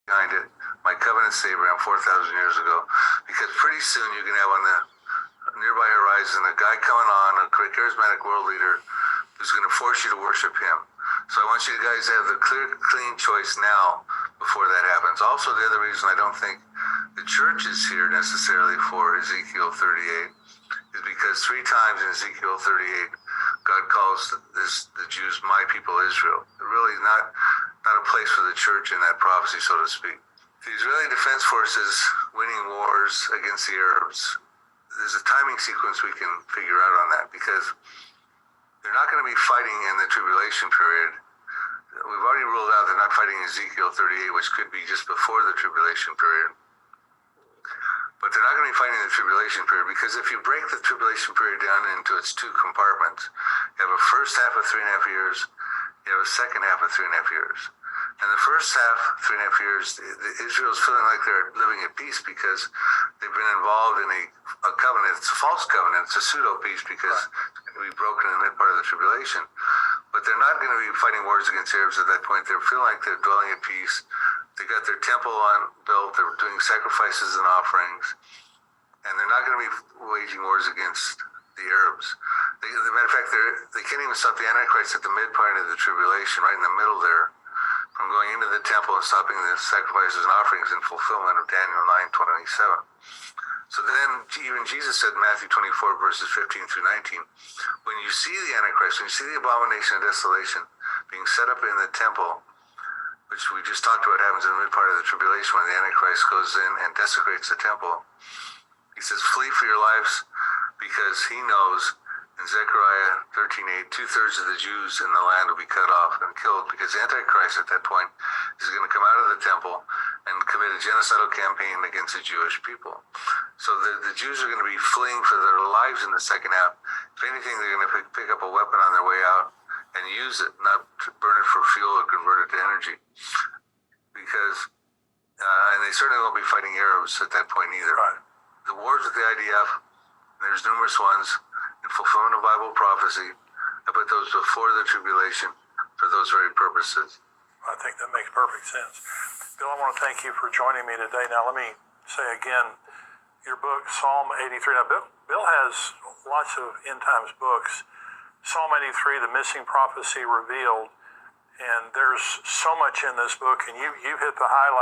behind it, my covenant saved around 4,000 years ago, because pretty soon you're going to have on the nearby horizon a guy coming on, a charismatic world leader, who's going to force you to worship him. So I want you guys to have the clear, clean choice now before that happens. Also, the other reason I don't think the church is here necessarily for Ezekiel 38 is because 3 times in Ezekiel 38, God calls the Jews my people Israel. They're really not a place for the church in that prophecy, so to speak. The Israeli Defense Forces winning wars against the Arabs, there's a timing sequence we can figure out on that, because they're not going to be fighting in the tribulation period. We've already ruled out they're not fighting Ezekiel 38, which could be just before the tribulation period. But they're not going to be fighting the tribulation period, because if you break the tribulation period down into its 2 compartments, you have a first half of 3.5 years, you have a second half of 3.5 years. And the first half, 3.5 years, Israel's feeling like they're living at peace because they've been involved in a covenant. It's a false covenant. It's a pseudo-peace because it's going to be broken in the mid part of the tribulation. But they're not going to be fighting wars against Arabs at that point. They're feeling like they're dwelling at peace. They got their temple built. They're doing sacrifices and offerings. And they're not going to be waging wars against the Arabs. As a matter of fact, they can't even stop the Antichrist at the mid part of the tribulation, right in the middle there, from going into the temple and stopping the sacrifices and offerings in fulfillment of Daniel 9:27. So then even Jesus said in Matthew 24, verses 15 through 19, when you see the Antichrist, when you see the abomination of desolation being set up in the temple, which we just talked about happens in the mid part of the tribulation when the Antichrist goes in and desecrates the temple, he says, flee for your lives, because he knows in Zechariah 13:8, 2/3 of the Jews in the land will be cut off and killed, because Antichrist at that point is going to come out of the temple and commit a genocidal campaign against the Jewish people. So the Jews are going to be fleeing for their lives in the second half. If anything, they're going to pick up a weapon on their way out and use it, not to burn it for fuel or convert it to energy. Because, and they certainly won't be fighting Arabs at that point either. Right. The wars with the IDF, there's numerous ones, in fulfillment of Bible prophecy, I put those before the tribulation for those very purposes. I think that makes perfect sense. Bill, I want to thank you for joining me today. Now, let me say again, your book, Psalm 83. Now, Bill has lots of end times books. Psalm 83, The Missing Prophecy Revealed, and there's so much in this book, and you hit the highlight.